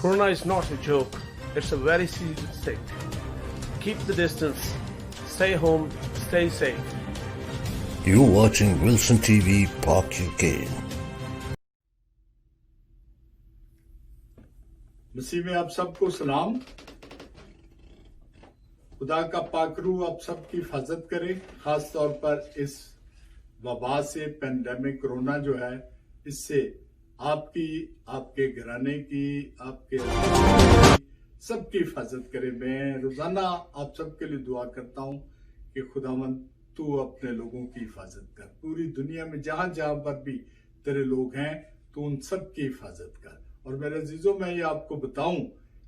Corona is not a joke. It's a very serious thing. Keep the distance. Stay home. Stay safe. You're watching Wilson TV Park UK. मसीह में आप सबको सलाम। खुदा का पाक रूह आप सबकी हिफाजत करे, खास तौर पर इस वबा से, पेंडेमिक कोरोना जो है, इससे आपकी, आपके घराने की, आपके सबकी हिफाजत करे। मैं रोजाना आप सबके लिए दुआ करता हूं कि खुदावंद तू अपने लोगों की हिफाजत कर। पूरी दुनिया में जहां जहां पर भी तेरे लोग हैं, तू उन सब की हिफाजत कर। और मेरे अजीजों, मैं ये आपको बताऊं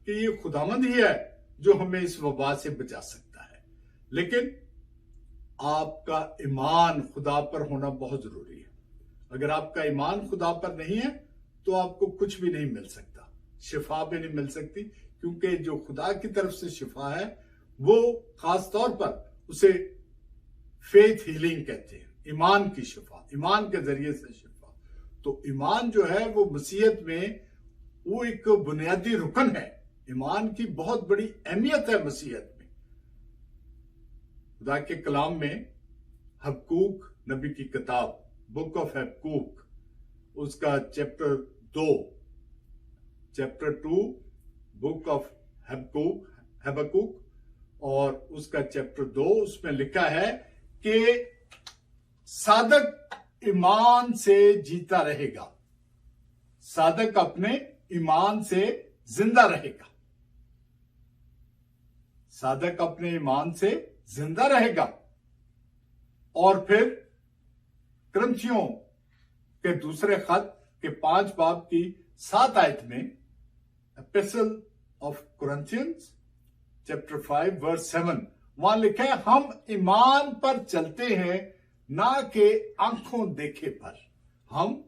कि ये खुदावंद ही है जो हमें इस वबा से बचा सकता है, लेकिन आपका ईमान खुदा पर होना बहुत जरूरी है। अगर आपका ईमान खुदा पर नहीं है तो आपको कुछ भी नहीं मिल सकता, शिफा भी नहीं मिल सकती, क्योंकि जो खुदा की तरफ से शिफा है वो खास तौर पर उसे फेथ हीलिंग कहते हैं, ईमान की शिफा, ईमान के जरिए से शिफा। तो ईमान जो है वो मसीहत में वो एक बुनियादी रुकन है। ईमान की बहुत बड़ी अहमियत है मसीहत में। खुदा के कलाम में हबकूक नबी की किताब, बुक ऑफ हबकूक, उसका चैप्टर 2 बुक ऑफ हबकूक और उसका चैप्टर 2, उसमें लिखा है कि सादक ईमान से जीता रहेगा, सादक अपने ईमान से जिंदा रहेगा, सादक अपने ईमान से जिंदा रहेगा। और फिर कुरिन्थियों के दूसरे खत के 5 बाब की 7 आयत में, एपिस्टल ऑफ कुरिन्थियंस चैप्टर 5 वर्स 7, वहां लिखा है, हम ईमान पर चलते हैं ना कि आंखों देखे पर। हम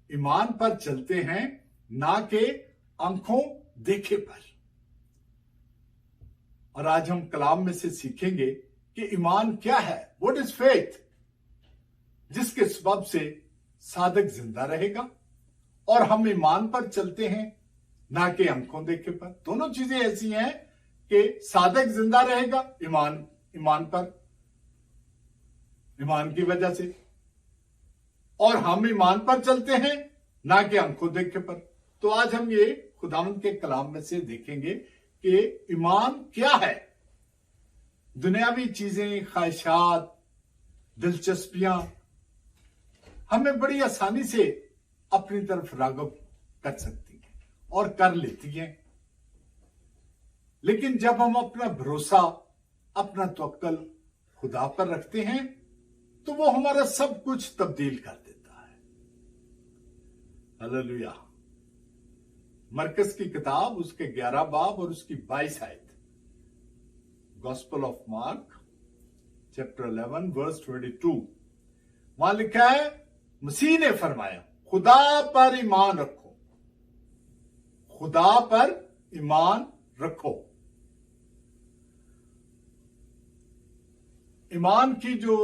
ईमान पर चलते हैं ना कि आंखों देखे पर। और आज हम कलाम में से सीखेंगे कि ईमान क्या है, व्हाट इज फेथ, जिसके सबब से सादक जिंदा रहेगा। और हम ईमान पर चलते हैं ना कि आंखों देखे पर। दोनों चीजें ऐसी हैं कि सादक जिंदा रहेगा ईमान पर, ईमान की वजह से, और हम ईमान पर चलते हैं ना कि आंखों देखे पर। तो आज हम ये खुदावंद के कलाम में से देखेंगे कि ईमान क्या है। दुनियावी चीजें, ख्वाहिशात, दिलचस्पियां हमें बड़ी आसानी से अपनी तरफ राग़िब कर सकती हैं और कर लेती हैं, लेकिन जब हम अपना भरोसा, अपना तवक्कुल खुदा पर रखते हैं तो वो हमारा सब कुछ तब्दील कर देता है। हालेलुया। मरकस की किताब, उसके 11 बाब और उसकी 22 आयत, gospel of Mark chapter 11 verse 22, वहां लिखा है, मसीह ने फरमाया, खुदा पर ईमान रखो, खुदा पर ईमान रखो। ईमान की जो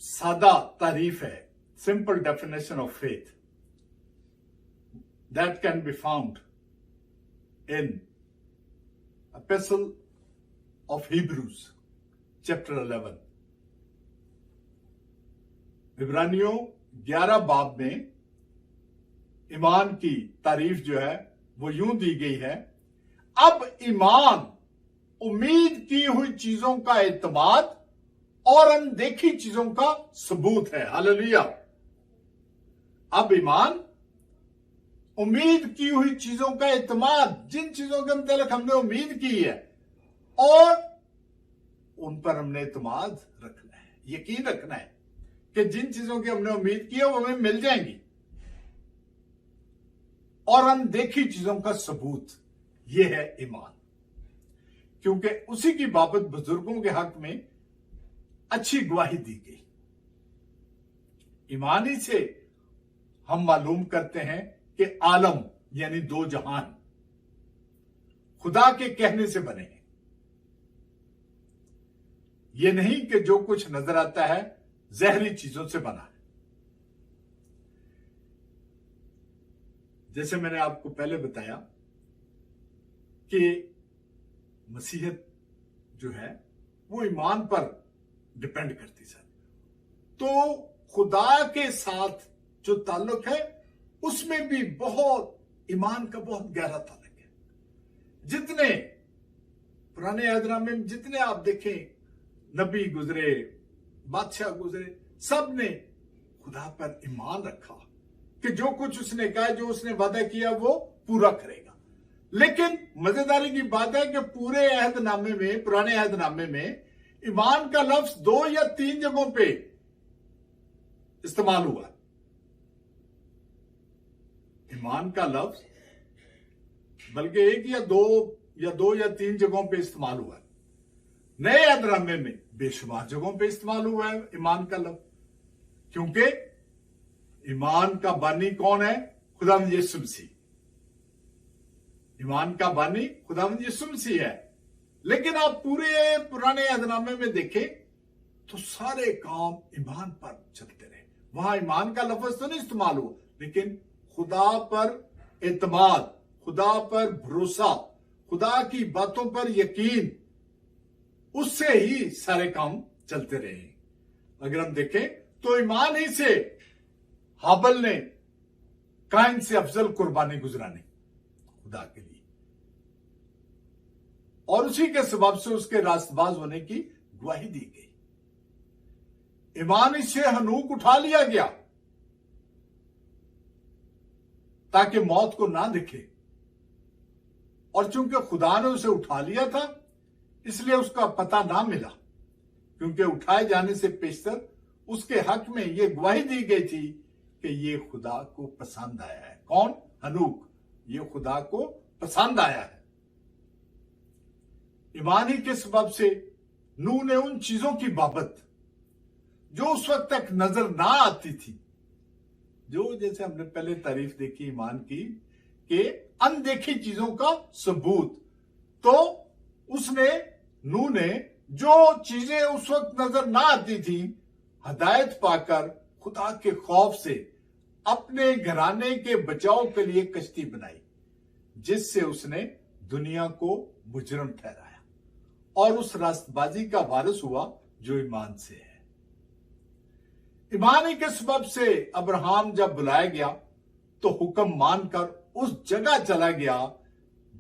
सादा तारीफ है, simple definition of faith, that can be found in epistle of Hebrews chapter 11। इब्रानियों 11 बाब में ईमान की तारीफ जो है वो यूं दी गई है, अब ईमान उम्मीद की हुई चीजों का एतमाद और अनदेखी चीजों का सबूत है। हालेलुया। अब ईमान उम्मीद की हुई चीजों का एतमाद, जिन चीजों के मतलब हमने उम्मीद की है और उन पर हमने एतमाद रखना है, यकीन रखना है कि जिन चीजों की हमने उम्मीद की है वो हमें मिल जाएंगी, और अनदेखी चीजों का सबूत ये है ईमान, क्योंकि उसी की बाबत बुजुर्गों के हक में अच्छी गवाही दी गई। ईमानी से हम मालूम करते हैं कि आलम यानी 2 जहान खुदा के कहने से बने हैं। यह नहीं कि जो कुछ नजर आता है जहरी चीजों से बना है। जैसे मैंने आपको पहले बताया कि मसीहत जो है वो ईमान पर डिपेंड करती सर। तो खुदा के साथ जो ताल्लुक है उसमें भी बहुत ईमान का बहुत गहरा ताल्लुक है। जितने पुराने अहदनामे में जितने आप देखें नबी गुजरे, बादशाह गुजरे, सब ने खुदा पर ईमान रखा कि जो कुछ उसने कहा, जो उसने वादा किया वो पूरा करेगा। लेकिन मजेदारी की बात है कि पूरे अहदनामे में, पुराने अहदनामे में ईमान का लफ्ज 2 या 3 जगहों पे इस्तेमाल हुआ। ईमान का लफ्ज बल्कि 1 या 2 या 3 जगहों पे इस्तेमाल हुआ है। नए अहदनामे में बेशुमार जगहों पे इस्तेमाल हुआ है ईमान का लफ्ज, क्योंकि ईमान का बानी कौन है? खुदावंद यीशु मसीह। ईमान का बानी खुदावंद यीशु मसीह है। लेकिन आप पूरे पुराने अहदनामे में देखें तो सारे काम ईमान पर चलते रहे। वहां ईमान का लफ्ज तो नहीं इस्तेमाल हुआ, लेकिन खुदा पर एतमाद, खुदा पर भरोसा, खुदा की बातों पर यकीन, उससे ही सारे काम चलते रहे। अगर हम देखें तो ईमान ही से हाबल ने काइन से अफजल कुर्बानी गुजरानी खुदा के लिए, और उसी के सबब से उसके रास्तबाज होने की गवाही दी गई। ईमान ही से हनूक उठा लिया गया ताकि मौत को ना दिखे, और चूंकि खुदा ने उसे उठा लिया था इसलिए उसका पता ना मिला, क्योंकि उठाए जाने से पेशतर उसके हक में यह गवाही दी गई थी कि ये खुदा को पसंद आया है। कौन? हनूक। ये खुदा को पसंद आया है। ईमान ही के सबब से नूह ने उन चीजों की बाबत जो उस वक्त तक नजर ना आती थी, जो जैसे हमने पहले तारीफ देखी ईमान की कि अनदेखी चीजों का सबूत, तो उसने नूह ने जो चीजें उस वक्त नजर ना आती थी, हदायत पाकर खुदा के खौफ से अपने घराने के बचाव के लिए कश्ती बनाई, जिससे उसने दुनिया को मुजरम ठहराया और उस रास्तबाजी का वारिस हुआ जो ईमान से है। ईमान के सबब से अब्राहम जब बुलाया गया तो हुक्म मानकर उस जगह चला गया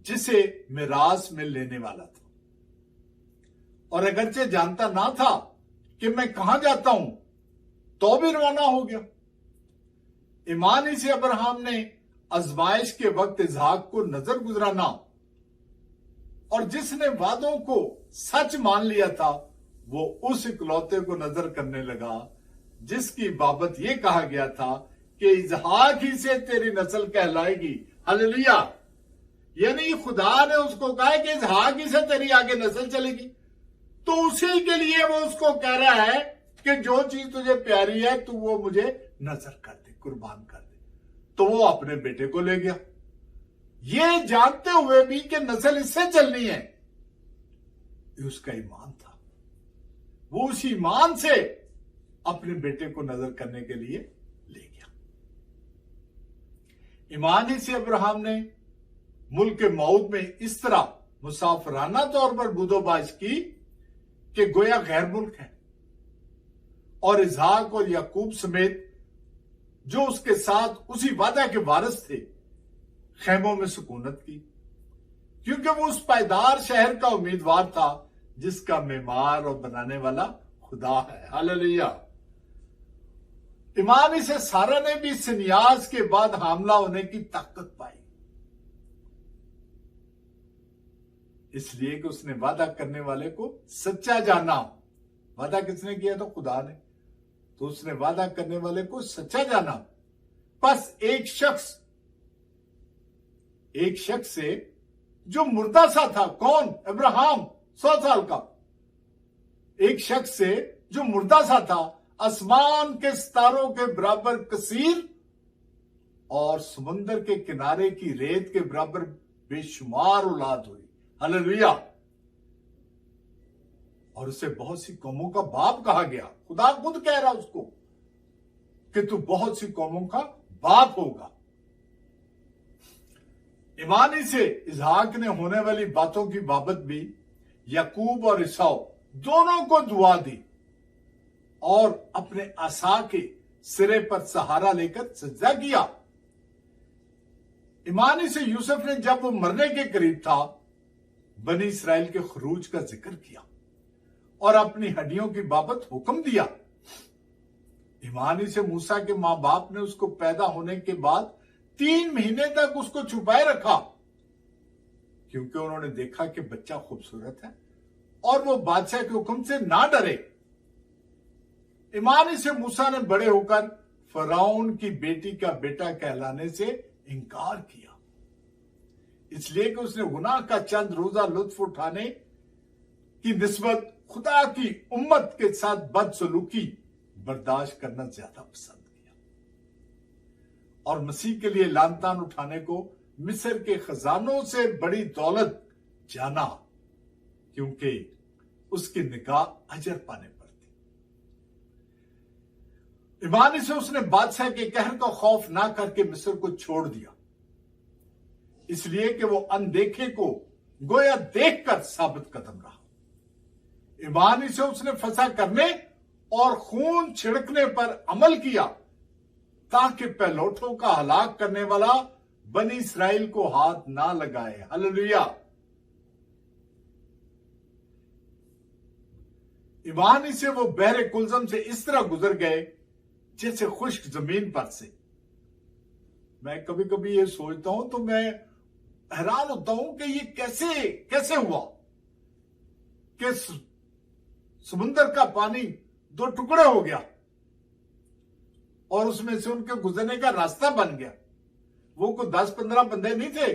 जिसे मिरास में लेने वाला था, और अगरचे जानता ना था कि मैं कहां जाता हूं, तो भी रवाना हो गया। ईमान ही से अब्राहम ने आजमाइश के वक्त इसहाक को नजर गुजराना, और जिसने वादों को सच मान लिया था वो उस इकलौते को नजर करने लगा जिसकी बाबत यह कहा गया था कि इसहाक ही से तेरी नस्ल कहलाएगी। हालेलुया। यानी खुदा ने उसको कहा कि इसहाक ही से तेरी आगे नस्ल चलेगी, तो उसी के लिए वो उसको कह रहा है कि जो चीज तुझे प्यारी है तू वो मुझे नजर कर दे, कुर्बान कर दे। तो वो अपने बेटे को ले गया, ये जानते हुए भी कि नस्ल इससे चलनी है। ये उसका ईमान था। वो उस ईमान से अपने बेटे को नजर करने के लिए ले गया। ईमान ही से अब्राहम ने मुल्क मौद में इस तरह मुसाफराना तौर पर बुदोबाश की कि गोया गैर मुल्क है, और इसहाक और याकूब समेत जो उसके साथ उसी वादा के वारिस थे खैमों में सुकूनत की, क्योंकि वो उस पायदार शहर का उम्मीदवार था जिसका मेमार और बनाने वाला खुदा है। हालेलुया। ईमान से सारा ने भी सिनियाज के बाद हामला होने की ताकत पाई, इसलिए कि उसने वादा करने वाले को सच्चा जाना। वादा किसने किया? तो खुदा ने। तो उसने वादा करने वाले को सच्चा जाना। बस एक शख्स से जो मुर्दा सा था, कौन? अब्राहम, 100 साल का। एक शख्स से जो मुर्दा सा था, आसमान के सितारों के बराबर कसीर और समुंदर के किनारे की रेत के बराबर बेशुमार औलाद हुई। हालेलुया। और उसे बहुत सी कौमों का बाप कहा गया। खुदा खुद कह रहा उसको कि तू बहुत सी कौमों का बाप होगा। ईमानी से इसहाक ने होने वाली बातों की बाबत भी याकूब और ईसाऊ दोनों को दुआ दी और अपने आसा के सिरे पर सहारा लेकर सजदा किया। ईमानी से यूसुफ ने जब वो मरने के करीब था बनी इसराइल के खरूज का जिक्र किया और अपनी हड्डियों की बाबत हुक्म दिया। ईमानी से मूसा के मां बाप ने उसको पैदा होने के बाद 3 महीने तक उसको छुपाए रखा, क्योंकि उन्होंने देखा कि बच्चा खूबसूरत है और वो बादशाह के हुक्म से ना डरे। ईमानी से मूसा ने बड़े होकर फराउन की बेटी का बेटा कहलाने से इनकार किया, इसलिए कि उसने गुनाह का चंद रोजा लुत्फ उठाने की निस्बत खुदा की उम्मत के साथ बदसलूकी बर्दाश्त करना ज्यादा पसंद किया और मसीह के लिए लानतान उठाने को मिस्र के खजानों से बड़ी दौलत जाना, क्योंकि उसकी निगाह अजर पाने पर थी। ईमानी से उसने बादशाह के कहर का खौफ ना करके मिस्र को छोड़ दिया, इसलिए कि वो अनदेखे को गोया देखकर साबित कदम रहा। ईमानी से उसने फसा करने और खून छिड़कने पर अमल किया, ताकि पहलौठों का हलाक करने वाला बनी इसराइल को हाथ ना लगाए। हालेलुया। ईमानी से वो बहरे कुलजम से इस तरह गुजर गए जैसे खुश्क जमीन पर से। मैं कभी कभी ये सोचता हूं तो मैं हैरान होता हूं कि ये कैसे हुआ कि समुद्र का पानी 2 टुकड़े हो गया और उसमें से उनके गुजरने का रास्ता बन गया। वो कोई 10-15 बंदे नहीं थे,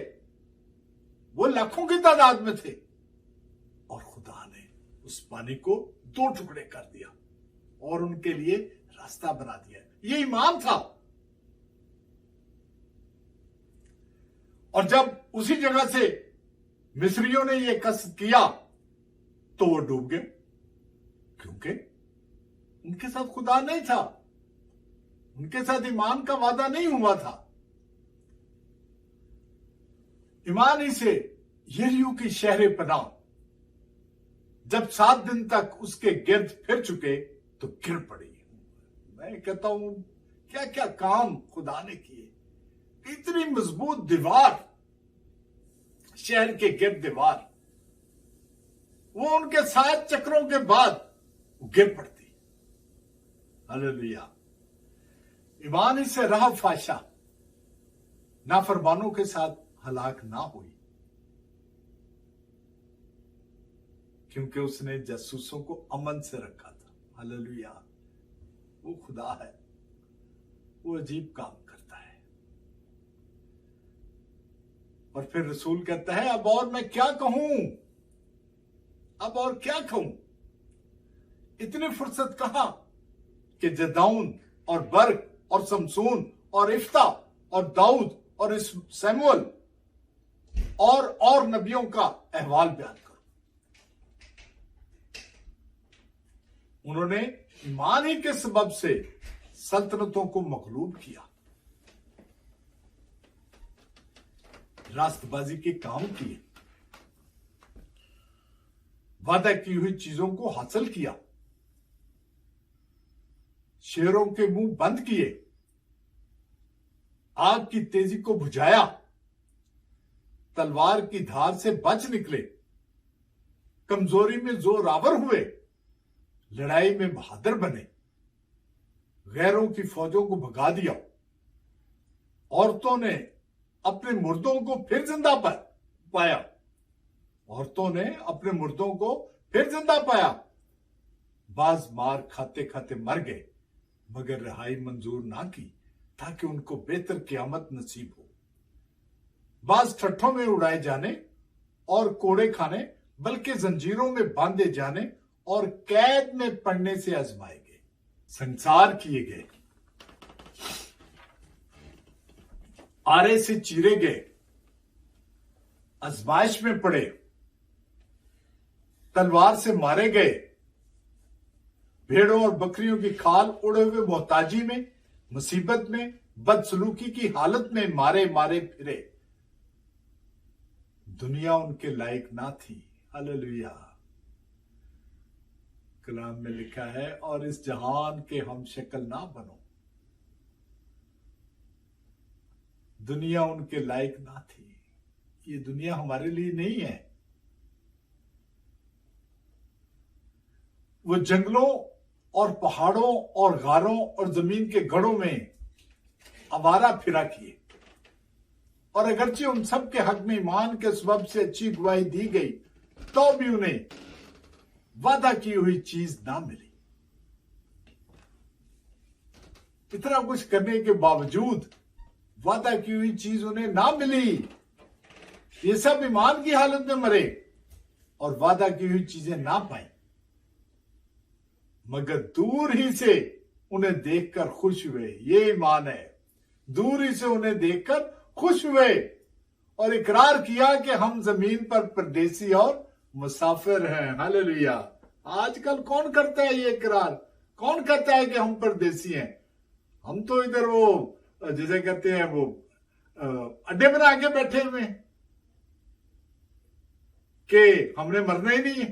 वो लाखों की तादाद में थे और खुदा ने उस पानी को 2 टुकड़े कर दिया और उनके लिए रास्ता बना दिया। ये ईमान था। और जब उसी जगह से मिस्रियों ने यह कसद किया तो वो डूब गए, क्योंकि उनके साथ खुदा नहीं था, उनके साथ ईमान का वादा नहीं हुआ था। ईमानी से यरीहो की शहर पनाह जब 7 दिन तक उसके गिर्द फिर चुके तो गिर पड़ी। मैं कहता हूं क्या क्या काम खुदा ने किए। इतनी मजबूत दीवार, शहर के गिर्द दीवार, वो उनके 7 चक्रों के बाद गिर पड़ती। हालेलुया। ईमानी से राह फाशा नाफरमानों के साथ हलाक ना हुई, क्योंकि उसने जासूसों को अमन से रखा था। हालेलुया। वो खुदा है, वो अजीब काम करता है। और फिर रसूल कहता है अब और मैं क्या कहूं, अब और क्या कहूं। इतनी फुर्सत कहां कि जदाउन और बर्क और समसून और इफ्ता और दाऊद और सैमुअल और नबियों का अहवाल बयान करो। उन्होंने ईमान ही के सबब से सल्तनतों को मगलूब किया, रास्तबाजी के काम किए, वादा की हुई चीजों को हासिल किया, शेरों के मुंह बंद किए, आग की तेजी को बुझाया, तलवार की धार से बच निकले, कमजोरी में जोरावर हुए, लड़ाई में बहादुर बने, गैरों की फौजों को भगा दिया, औरतों ने अपने मुर्दों को फिर जिंदा पाया, औरतों ने अपने मुर्दों को फिर जिंदा पाया। बाज मार खाते खाते मर गए, मगर रिहाई मंजूर ना की, ताकि उनको बेहतर क़यामत नसीब हो। बाज ठट्ठों में उड़ाए जाने और कोड़े खाने, बल्कि जंजीरों में बांधे जाने और कैद में पड़ने से आजमाए गए, संसार किए गए, आरे से चीरे गए, आजमाइश में पड़े, तलवार से मारे गए, भेड़ों और बकरियों की खाल उड़े हुए मोहताजी में, मुसीबत में, बदसलूकी की हालत में मारे मारे फिरे। दुनिया उनके लायक ना थी। हालेलुया। कलाम में लिखा है, और इस जहान के हम शक्ल ना बनो। दुनिया उनके लायक ना थी। ये दुनिया हमारे लिए नहीं है। वो जंगलों और पहाड़ों और गारों और जमीन के गढ़ों में आवारा फिरा किए, और अगरचे उन सब के हक में ईमान के सबब से अच्छी गवाही दी गई, तो भी उन्हें वादा की हुई चीज ना मिली। इतना कुछ करने के बावजूद वादा की हुई चीज उन्हें ना मिली। ये सब ईमान की हालत में मरे और वादा की हुई चीजें ना पाई, मगर दूर ही से उन्हें देखकर खुश हुए। ये ईमान है। दूर ही से उन्हें देखकर खुश हुए और इकरार किया कि हम जमीन पर परदेसी और मुसाफिर हैं। हालेलुया। आजकल कौन करता है ये इकरार? कौन कहता है कि हम परदेसी हैं? हम तो इधर वो जैसे कहते हैं वो अड्डे बना के बैठे हुए हैं कि हमने मरना ही नहीं है।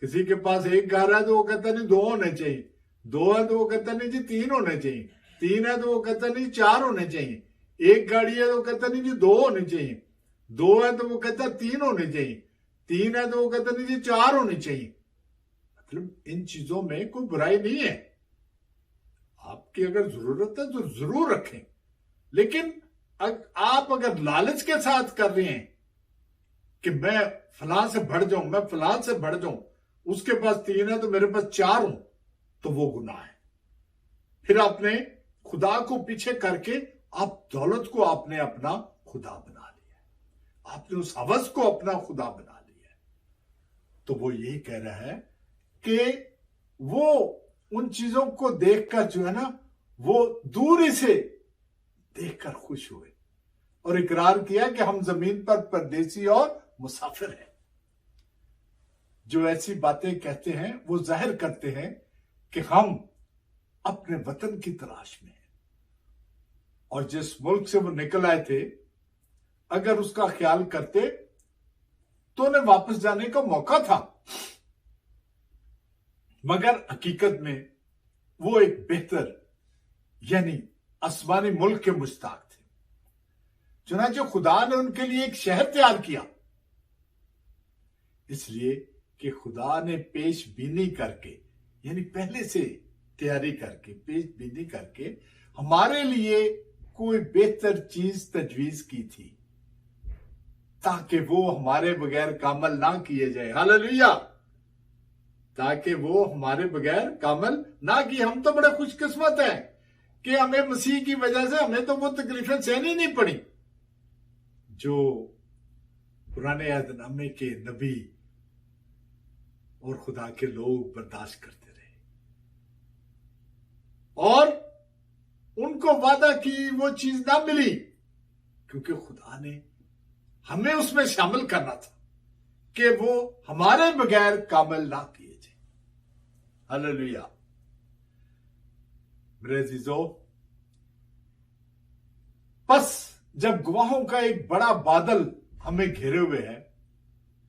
किसी के पास एक घर है तो वो कहता नहीं 2 होने चाहिए, 2 है तो वो कहता नहीं जी 3 होने चाहिए, 3 है तो वो कहता नहीं 4 होने चाहिए, एक गाड़ी है तो वो कहता नहीं जी 2 होने चाहिए, 2 है तो वो कहता 3 होने चाहिए, 3 है तो वो कहता नहीं जी 4 होने चाहिए। मतलब इन चीजों में कोई बुराई नहीं है। आपकी अगर जरूरत है तो जरूर रखें, लेकिन आप अगर लालच के साथ कर रहे हैं कि मैं फलां से बढ़ जाऊं, मैं फलां से बढ़ जाऊं, उसके पास 3 है तो मेरे पास 4 हूं, तो वो गुनाह है। फिर आपने खुदा को पीछे करके आप दौलत को आपने अपना खुदा बना लिया, आपने उस हवस को अपना खुदा बना लिया। तो वो यही कह रहा है कि वो उन चीजों को देखकर जो है ना, वो दूरी से देखकर खुश हुए और इकरार किया कि हम जमीन पर परदेसी और मुसाफिर हैं। जो ऐसी बातें कहते हैं वो जाहिर करते हैं कि हम अपने वतन की तलाश में हैं, और जिस मुल्क से वो निकल आए थे अगर उसका ख्याल करते तो उन्हें वापस जाने का मौका था, मगर हकीकत में वो एक बेहतर यानी आसमानी मुल्क के मुश्ताक थे। चुनांचे खुदा ने उनके लिए एक शहर तैयार किया, इसलिए कि खुदा ने पेश बीनी करके यानी पहले से तैयारी करके पेश बीनी करके हमारे लिए कोई बेहतर चीज तजवीज की थी, ताकि वो हमारे बगैर कामल ना किए जाए। हालेलुया। ताकि वो हमारे बगैर कामल ना किए। हम तो बड़े खुशकिस्मत हैं कि हमें मसीह की वजह से हमें तो वो तकलीफें सहनी नहीं पड़ी जो पुराने अहदनामे के नबी और खुदा के लोग बर्दाश्त करते रहे, और उनको वादा की वो चीज ना मिली क्योंकि खुदा ने हमें उसमें शामिल करना था कि वो हमारे बगैर कामल ना किए जाए। हालेलुया। मेरे अजीजों, बस जब गवाहों का एक बड़ा बादल हमें घेरे हुए है,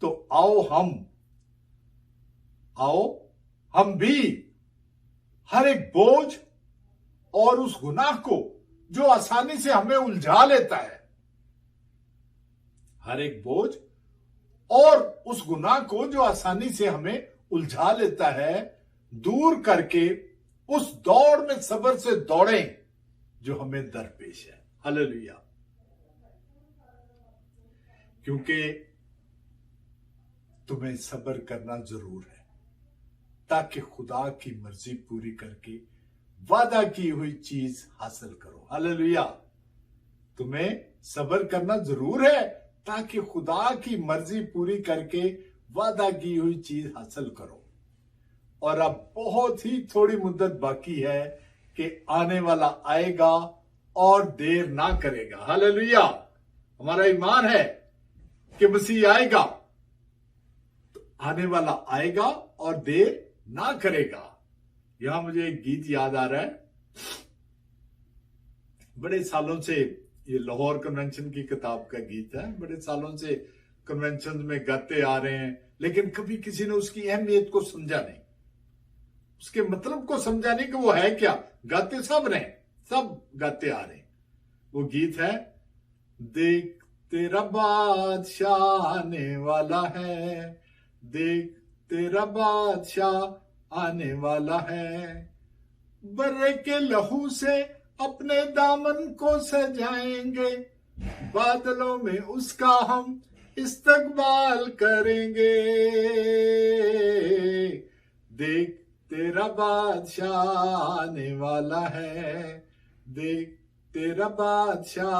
तो आओ हम भी हर एक बोझ और उस गुनाह को जो आसानी से हमें उलझा लेता है, हर एक बोझ और उस गुनाह को जो आसानी से हमें उलझा लेता है, दूर करके उस दौड़ में सब्र से दौड़ें जो हमें दरपेश है। हालेलुया। क्योंकि तुम्हें सब्र करना जरूर है ताकि खुदा की मर्जी पूरी करके वादा की हुई चीज हासिल करो। हालेलुया। तुम्हें सब्र करना जरूर है ताकि खुदा की मर्जी पूरी करके वादा की हुई चीज हासिल करो। और अब बहुत ही थोड़ी मुद्दत बाकी है कि आने वाला आएगा और देर ना करेगा। हालेलुया। हमारा ईमान है कि मसीह आएगा, तो आने वाला आएगा और देर ना करेगा। यहां मुझे एक गीत याद आ रहा है, बड़े सालों से ये लाहौर कन्वेंशन की किताब का गीत है। बड़े सालों से कन्वेंशन में गाते आ रहे हैं, लेकिन कभी किसी ने उसकी अहमियत को समझा नहीं, उसके मतलब को समझा नहीं कि वो है क्या। गाते सब रहे, सब गाते आ रहे हैं। वो गीत है, देख तेरा बादशाह आने वाला है, देख तेरा बादशाह आने वाला है, बर्रे के लहू से अपने दामन को सजाएंगे, बादलों में उसका हम इस्तकबाल करेंगे, देख तेरा बादशाह आने वाला है, देख तेरा बादशाह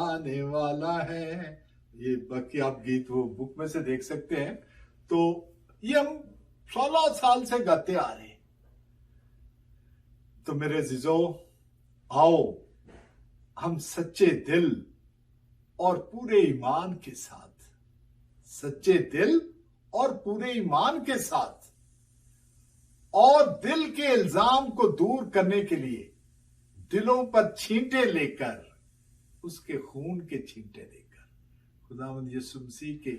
आने वाला है। ये बाकी आप गीत वो बुक में से देख सकते हैं। तो ये हम 16 साल से गाते आ रहे हैं। तो मेरे अजीजों, आओ हम सच्चे दिल और पूरे ईमान के साथ, सच्चे दिल और पूरे ईमान के साथ, और दिल के इल्जाम को दूर करने के लिए दिलों पर छींटे लेकर, उसके खून के छींटे लेकर, खुदावंद यीशु मसीह के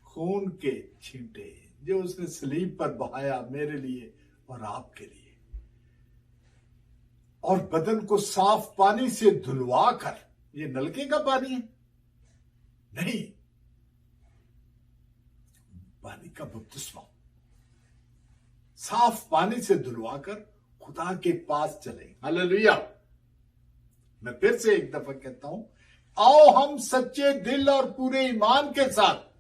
खून के छींटे जो उसने सलीब पर बहाया मेरे लिए और आपके लिए, और बदन को साफ पानी से धुलवा कर, ये नलके का पानी है नहीं, पानी का बपतिस्मा, साफ पानी से धुलवाकर खुदा के पास चले। हालेलुया। मैं फिर से एक दफा कहता हूं, आओ हम सच्चे दिल और पूरे ईमान के साथ,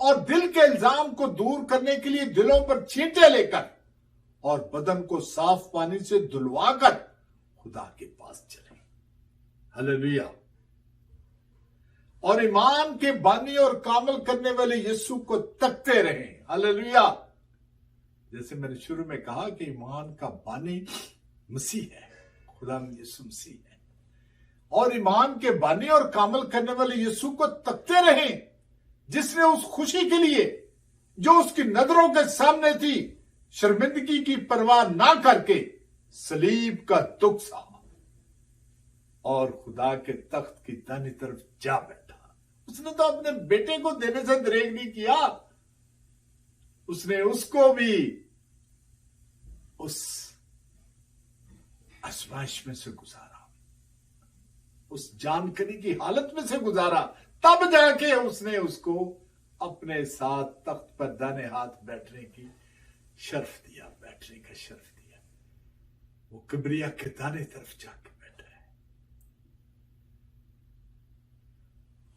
और दिल के इल्जाम को दूर करने के लिए दिलों पर छींटे लेकर और बदन को साफ पानी से धुलवाकर खुदा के पास चले। हालेलुया। और ईमान के बानी और कामल करने वाले यीशु को तकते रहें। हालेलुया। जैसे मैंने शुरू में कहा कि ईमान का बानी मसीह है, खुदा यीशु मसीह है, और ईमान के बानी और कामल करने वाले यीशु को तकते रहें, जिसने उस खुशी के लिए जो उसकी नजरों के सामने थी, शर्मिंदगी की परवाह ना करके सलीब का दुख सहा और खुदा के तख्त की दाहिनी तरफ जा बैठा। उसने तो अपने बेटे को देने से दरेग नहीं किया, उसने उसको भी उस आजमाइश में से गुजारा, उस जानकारी की हालत में से गुजारा, तब जाके उसने उसको अपने साथ तख्त पर दाने हाथ बैठने की शर्फ दिया, बैठने का शर्फ दिया। वो किबरिया के दाने तरफ जाके बैठा है।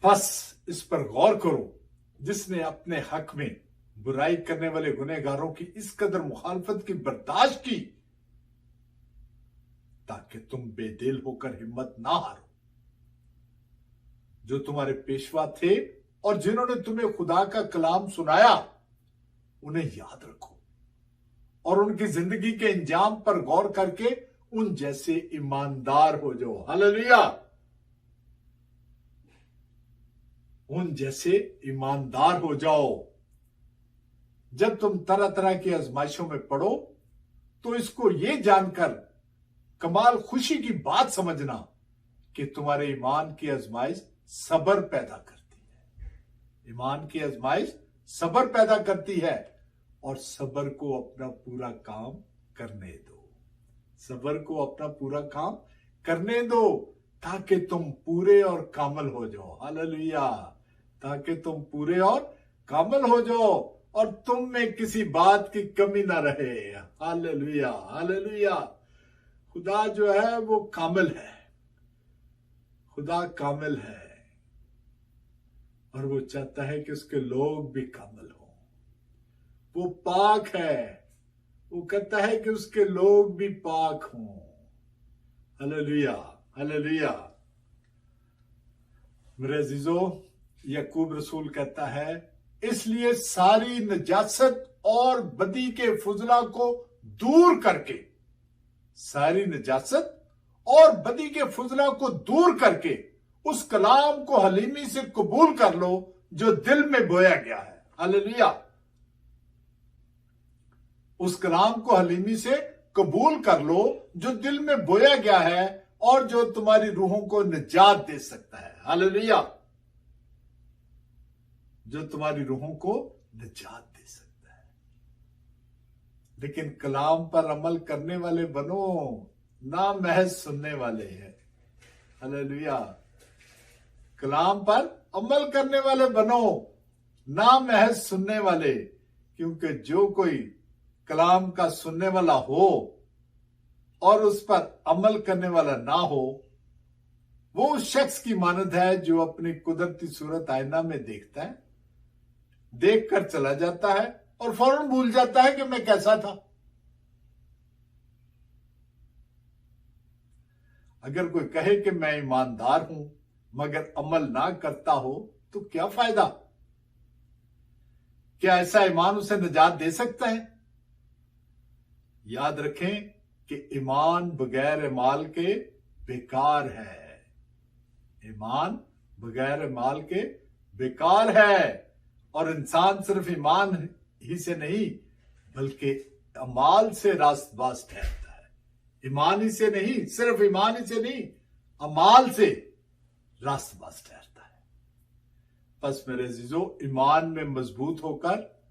बस इस पर गौर करो, जिसने अपने हक में बुराई करने वाले गुनहगारों की इस कदर मुखालफत की बर्दाश्त की, ताकि तुम बेदिल होकर हिम्मत ना हारो। जो तुम्हारे पेशवा थे और जिन्होंने तुम्हें खुदा का कलाम सुनाया, उन्हें याद रखो और उनकी जिंदगी के इंजाम पर गौर करके उन जैसे ईमानदार हो जाओ। हालेलुया। उन जैसे ईमानदार हो जाओ। जब तुम तरह तरह की आजमाइशों में पड़ो, तो इसको ये जानकर कमाल खुशी की बात समझना कि तुम्हारे ईमान की आजमाइश सब्र पैदा करती है। ईमान की आजमाइश सब्र पैदा करती है, और सब्र को अपना पूरा काम करने दो। सब्र को अपना पूरा काम करने दो, ताकि तुम पूरे और कामल हो जाओ। हालेलुया। ताकि तुम पूरे और कामल हो जाओ और तुम में किसी बात की कमी ना रहे। हालेलुया। हालेलुया। खुदा जो है वो कामिल है, खुदा कामिल है, और वो चाहता है कि उसके लोग भी कामिल हो। वो पाक है, वो कहता है कि उसके लोग भी पाक हों। हालेलुया। हालेलुया। मेरे अजीजों, याकूब रसूल कहता है, इसलिए सारी नजासत और बदी के फुजला को दूर करके, सारी नजासत और बदी के फुजला को दूर करके उस कलाम को हलीमी से कबूल कर लो जो दिल में बोया गया है। हालेलुया। उस कलाम को हलीमी से कबूल कर लो जो दिल में बोया गया है, और जो तुम्हारी रूहों को निजात दे सकता है। हालेलुया। जो तुम्हारी रूहों को निजात दे सकता है। लेकिन कलाम पर अमल करने वाले बनो, ना महज सुनने वाले हैं। हालेलुया। कलाम पर अमल करने वाले बनो, ना महज सुनने वाले, क्योंकि जो कोई कलाम का सुनने वाला हो और उस पर अमल करने वाला ना हो, वो उस शख्स की मानद है जो अपनी कुदरती सूरत आईना में देखता है, देखकर चला जाता है और फौरन भूल जाता है कि मैं कैसा था। अगर कोई कहे कि मैं ईमानदार हूं मगर अमल ना करता हो तो क्या फायदा? क्या ऐसा ईमान उसे निजात दे सकता है? याद रखें कि ईमान बगैर अमाल के बेकार है। ईमान बगैर अमाल के बेकार है। और इंसान सिर्फ ईमान ही से नहीं बल्कि अमाल से रास्तबाज ठहरता है। ईमान ही से नहीं, सिर्फ ईमान ही से नहीं, अमाल से रास्तबाज ठहरता है। बस मेरे अजीजों, ईमान में मजबूत होकर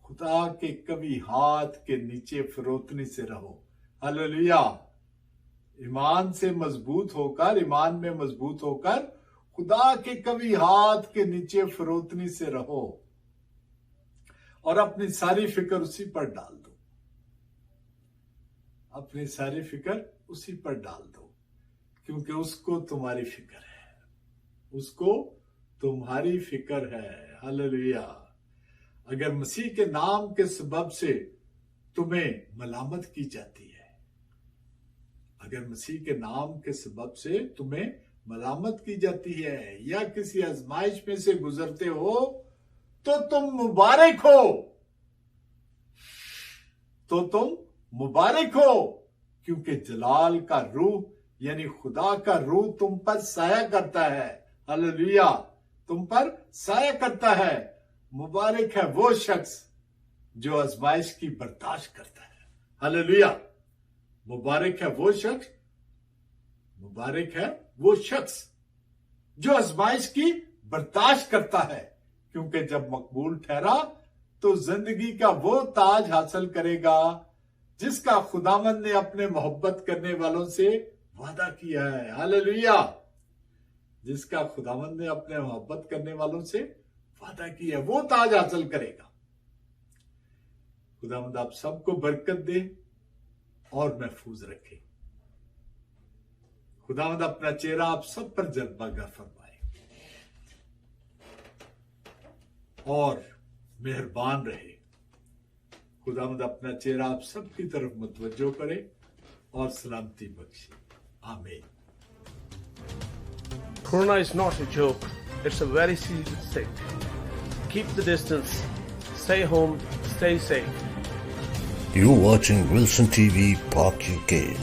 खुदा के कभी हाथ के नीचे फिरौतनी से रहो। हालेलुया। ईमान से मजबूत होकर, ईमान में मजबूत होकर खुदा के कभी हाथ के नीचे फिरौतनी से रहो और अपनी सारी फिक्र उसी पर डाल दो। अपनी सारी फिक्र उसी पर डाल दो, क्योंकि उसको तुम्हारी फिक्र है। उसको तुम्हारी फिक्र है। हालेलुया। अगर मसीह के नाम के सबब से तुम्हें मलामत की जाती है, अगर मसीह के नाम के सबब से तुम्हें मलामत की जाती है या किसी आजमाइश में से गुजरते हो, तो तुम मुबारक हो। तो तुम मुबारक हो, क्योंकि जलाल का रूह यानी खुदा का रूह तुम पर साया करता है। हालेलुया। तुम पर साया करता है। मुबारक है वो शख्स जो आजमाइश की बर्दाश्त करता है। हालेलुया। मुबारक है वो शख्स, मुबारक है वो शख्स जो आजमाइश की बर्दाश्त करता है, क्योंकि जब मकबूल ठहरा तो जिंदगी का वो ताज हासिल करेगा जिसका खुदावंद ने अपने मोहब्बत करने वालों से वादा किया है। हालेलुया। जिसका खुदावंद ने अपने मोहब्बत करने वालों से वादा किया है, वो ताज हासिल करेगा। खुदावंद आप सबको बरकत दे और महफूज रखे। खुदावंद अपना चेहरा आप सब पर जलवागर फरमाए और मेहरबान रहे। खुदावंद अपना चेहरा आप सब की तरफ मुतवज्जो करे और सलामती बख्शे। आमीन। Corona is not a joke. It's a very serious thing. Keep the distance. Stay home. Stay safe. You're watching Wilson TV Park UK.